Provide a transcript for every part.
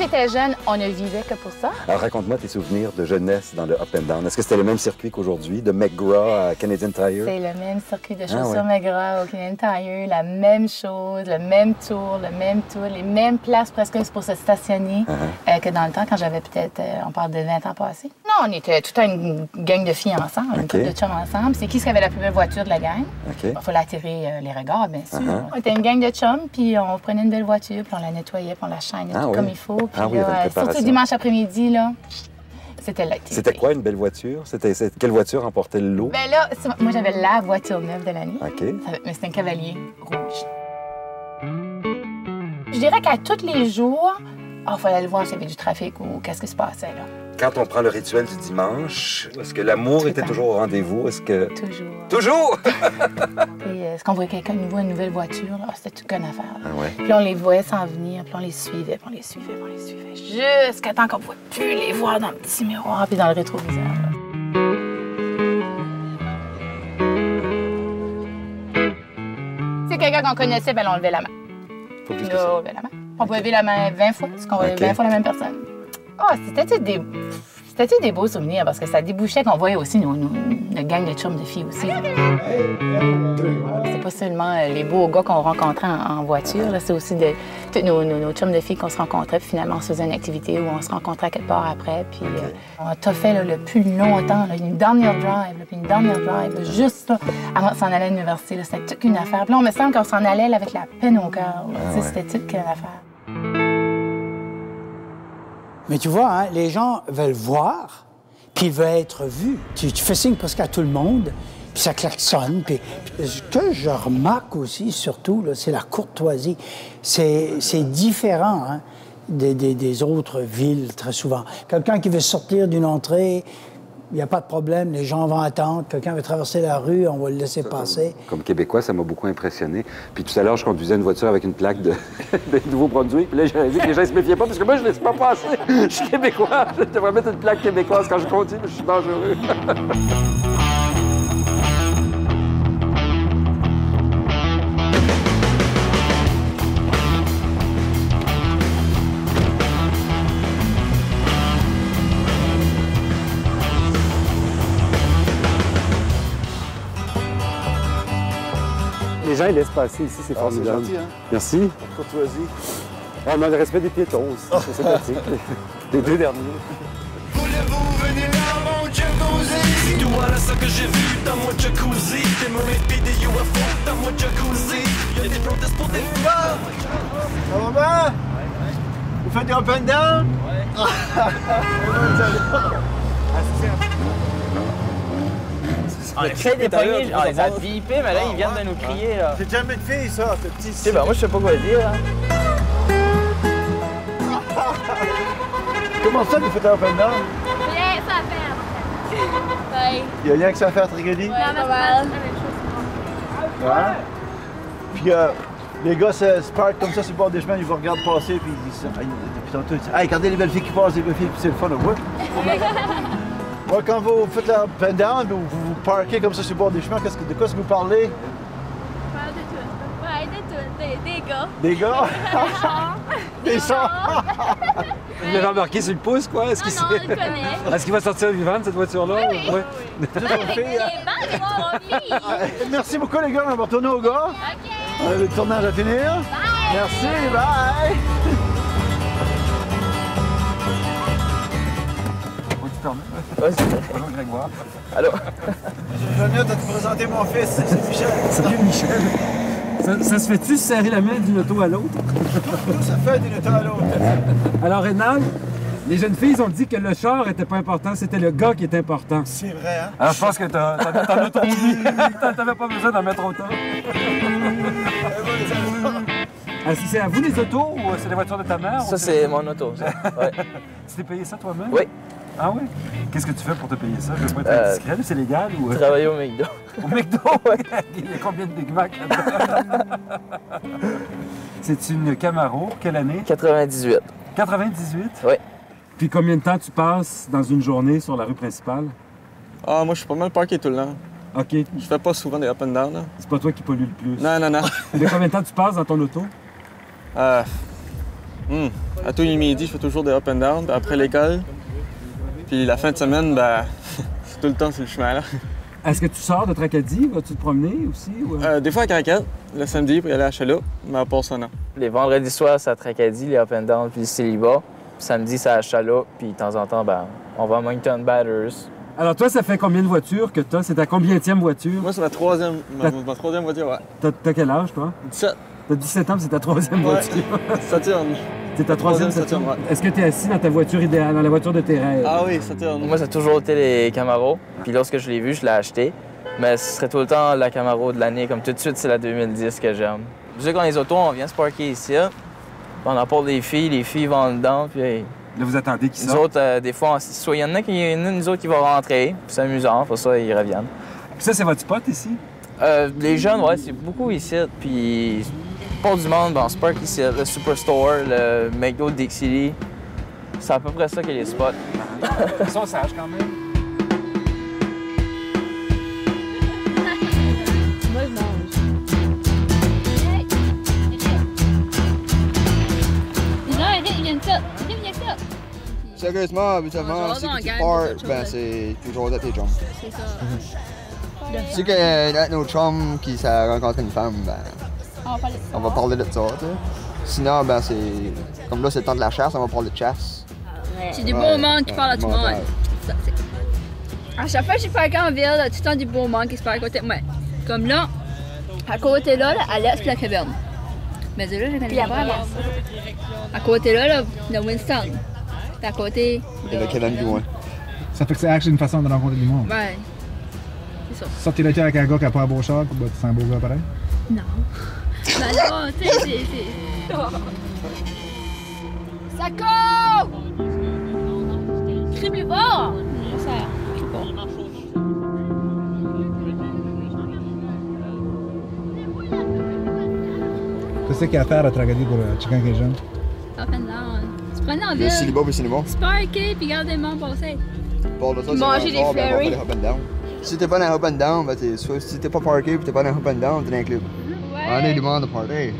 était jeune, on ne vivait que pour ça. Alors, raconte-moi tes souvenirs de jeunesse dans le Up and Down. Est-ce que c'était le même circuit qu'aujourd'hui, de McGraw à Canadian Tire? C'est le même circuit de chaussures McGraw au Canadian Tire, la même chose, le même tour, les mêmes places presque pour se stationner que dans le temps, quand j'avais peut-être, on parle de 20 ans passés. Non, on était toute une gang de filles ensemble, une couple de chums ensemble. C'est qui avait la plus belle voiture de la gang? Il fallait attirer les regards, bien sûr. On était une gang de chums, puis on prenait une belle voiture, puis on la nettoyait, puis on la chaînait tout comme il faut. Puis surtout dimanche après-midi, là, c'était l'activité. C'était quoi une belle voiture? Quelle voiture emportait le lot? Bien là, moi, j'avais la voiture neuve de l'année. Mais c'était un Cavalier rouge. Je dirais qu'à tous les jours, il fallait aller voir s'il y avait du trafic ou qu'est-ce qui se passait, là. Quand on prend le rituel du dimanche, est-ce que l'amour était toujours au rendez-vous? Toujours. Toujours? Puis, est-ce qu'on voyait quelqu'un nouveau, une nouvelle voiture? C'était toute qu'une affaire. Puis on les voyait s'en venir, puis on les suivait, puis on les suivait, puis on les suivait, jusqu'à temps qu'on ne pouvait plus les voir dans le petit miroir puis dans le rétroviseur. C'est quelqu'un qu'on connaissait, bien, on levait la main. Pas plus que ça. On levait la main. On pouvait lever la main 20 fois, parce qu'on voyait 20 fois la même personne. C'était des beaux souvenirs parce que ça débouchait qu'on voyait aussi notre gang de chums de filles aussi. C'est pas seulement les beaux gars qu'on rencontrait en voiture, c'est aussi tous nos chums de filles qu'on se rencontrait, puis finalement on se faisait une activité où on se rencontrait quelque part après. Puis on a fait le plus longtemps, une dernière drive, juste là, avant de s'en aller à l'université. C'était toute une affaire. Puis là, on me semble qu'on s'en allait là, avec la peine au cœur. C'était toute une affaire. Mais tu vois, hein, les gens veulent voir, puis ils veulent être vus. Tu fais signe presque à tout le monde, puis ça klaxonne. Puis ce que je remarque aussi, surtout, c'est la courtoisie. C'est différent hein, des autres villes, très souvent. Quelqu'un qui veut sortir d'une entrée, il n'y a pas de problème, les gens vont attendre. Quelqu'un veut traverser la rue, on va le laisser passer. Comme Québécois, ça m'a beaucoup impressionné. Puis tout à l'heure, je conduisais une voiture avec une plaque de Nouveau-Brunswick. Puis là, j'ai dit que les gens ne se méfiaient pas, parce que moi, je ne laisse pas passer. Je suis Québécois. Je devrais mettre une plaque québécoise quand je conduis, mais je suis dangereux. Les gens, ils laissent passer ici, c'est formidable. C'est gentil, hein? Merci. Courtoisie. On a le respect des piétons aussi, c'est sympathique. Les deux derniers. Voulez-vous venir dans mon jacuzzi? C'est tout voilà ça que j'ai vu dans mon jacuzzi. Des mermaids pis des UFO dans mon jacuzzi. Y'a des protestes pour des femmes. Ça va bien? Vous faites des up and down? On essaie des poignées, ça a bipé, mais là, ils viennent de nous crier. C'est jamais de filles, ça, ce petit... Tu sais, ben moi, je sais pas quoi dire. Là. Comment ça, vous faites un up and down? Rien, ça à faire. Oui. Il y a rien que ça à faire, Trigadi? Ouais, pas mal. Ouais. Puis les gars se partent comme ça sur le bord des chemins, ils vous regardent passer, puis ils disent... Puis tantôt, ils disent, hey, regardez les belles filles qui passent, les belles filles, puis c'est le fun, ouais. Moi, quand vous faites la up and down, vous vous parquez comme ça sur le bord des chemins, de quoi est-ce que vous parlez? On parle de tout. Ouais, de tout. Des gars. Des gars? Des sons? Vous l'avez embarqué sur le pouce, quoi? Non, on le connaît. Est-ce qu'il va sortir vivant de cette voiture-là? Oui. Merci beaucoup, les gars. On va retourner au gars. OK. Le tournage à finir. Bye. Merci, bye! Bonjour, Grégoire. Allô? J'ai venu à te présenter mon fils, c'est Michel. Salut, Michel. Ça se fait-tu serrer la main d'une auto à l'autre? Tout ça fait d'une auto à l'autre. Alors, Rénal, les jeunes filles ont dit que le char était pas important, c'était le gars qui était important. C'est vrai, hein? Alors, je pense que t'en as trop mis. T'avais pas besoin d'en mettre autant. C'est à vous les autos ou c'est les voitures de ta mère? Ça, c'est mon auto, ça. Ouais. Tu t'es payé ça toi-même? Oui. Ah oui? Qu'est-ce que tu fais pour te payer ça? Je veux pas être discret, c'est légal ou... Travailler au McDo. Au McDo? Ouais. Il y a combien de Big Mac là-dedans? C'est une Camaro. Quelle année? 98. 98? Oui. Puis combien de temps tu passes dans une journée sur la rue principale? Ah, moi, je suis pas mal parké tout le temps. OK. Je fais pas souvent des up and down, là. C'est pas toi qui pollue le plus? Non, non, non. Mais combien de temps tu passes dans ton auto? À tous les midis, je fais toujours des up and down. Puis après l'école, puis la fin de semaine, ben, c'est tout le temps sur le chemin, là. Est-ce que tu sors de Tracadie? Vas-tu te promener aussi? Ou... Des fois à Caracal, le samedi, pour y aller à Chaloup, mais à part ça, non. Les vendredis soirs, c'est à Tracadie, les up and down, puis le célibat. Samedi, c'est à Chaloup, puis de temps en temps, ben, on va à Moncton Batters. Alors toi, ça fait combien de voitures que t'as? C'est ta combienième voiture? Moi, c'est ma troisième voiture, ouais. T'as quel âge, toi? 17. T'as 17 ans, c'est ta troisième voiture. Saturne. C'est ta troisième Saturne? Ouais. Est-ce que t'es assis dans ta voiture idéale, dans la voiture de tes rêves? Ah oui, Saturne. Moi, ça a toujours été les Camaro. Puis lorsque je l'ai vu, je l'ai acheté. Mais ce serait tout le temps la Camaro de l'année. Comme tout de suite, c'est la 2010 que j'aime. Je sais qu'on les autos, on vient se parker ici. On apporte les filles vont dedans. Puis là, vous attendez qu'ils sortent? Nous autres, des fois, soit il y en a nous autres qui vont rentrer. Puis c'est amusant, pour ça, ils reviennent. Puis ça, c'est votre spot ici? Les jeunes, ouais, c'est beaucoup ici. Puis pour du monde, on se parque ici. Le Superstore, le McDo Dixie. C'est à peu près ça que les spots. Ils sont sages quand même. Moi, je mange. Non, il vient de ça. Il vient de ça. Sérieusement, habituellement, si tu pars, ben c'est toujours avec tes chums. C'est ça. Si avec nos chums qui s'est rencontré une femme, ben on va parler de ça, tu sais. Sinon, ben c'est... Comme là, c'est le temps de la chasse, on va parler de chasse. C'est du beau monde qui parle à tout le monde. À chaque fois que je parle en ville, il y a tout le temps du beau monde qui se parle à côté de moi. Comme là, à côté là, à l'est, puis la caverne. Mais de là, je connais pas avant. À côté là, le Winston. Puis à côté... Et la caverne du moins. Ça fait que c'est actually une façon de rencontrer du monde. Ouais. C'est ça. Sortir le cœur avec un gars qui n'a pas un beau char, ben, tu sens un beau gars pareil? Non. Ben non, tu sais, c'est... Ça court! Crie plus fort! Ça crie fort. Qu'est-ce qu'il y a à faire à Tracadie pour quelqu'un qui est jeune? Up and down. Tu prenais en ville. Le célibat, puis cinéma. Tu parquais, puis garde des mains passer. Manger des flurries. Si t'es pas dans up and down, ben t'es soit si t'es pas parké puis t'es pas dans up and down, t'es dans un club. Ouais. On est du monde de party.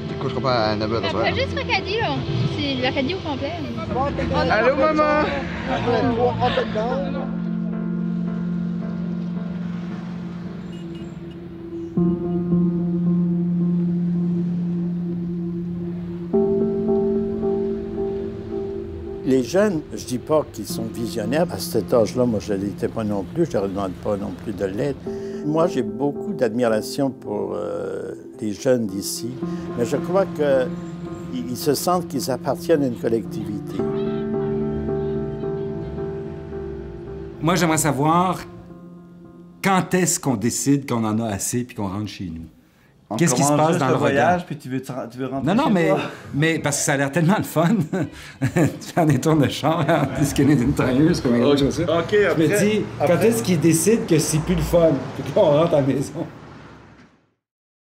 Tu coucheras pas à 9h de soir. Après juste l'Acadie, là. C'est l'Acadie au complet. Allô, maman! Les jeunes, je dis pas qu'ils sont visionnaires. À cet âge-là, moi, je ne l'étais pas non plus. Je ne leur demande pas non plus de l'être. Moi, j'ai beaucoup d'admiration pour les jeunes d'ici. Mais je crois qu'ils se sentent qu'ils appartiennent à une collectivité. Moi, j'aimerais savoir quand est-ce qu'on décide qu'on en a assez puis qu'on rentre chez nous? Qu'est-ce qui se passe dans le voyage, regard? puis tu veux rentrer Non, chez toi? mais parce que ça a l'air tellement le fun de faire des tours de char en Canadian Tires comme un gros ça. OK, Je me dis, quand est-ce qu'ils décident que c'est plus le fun puis qu'on rentre à la maison?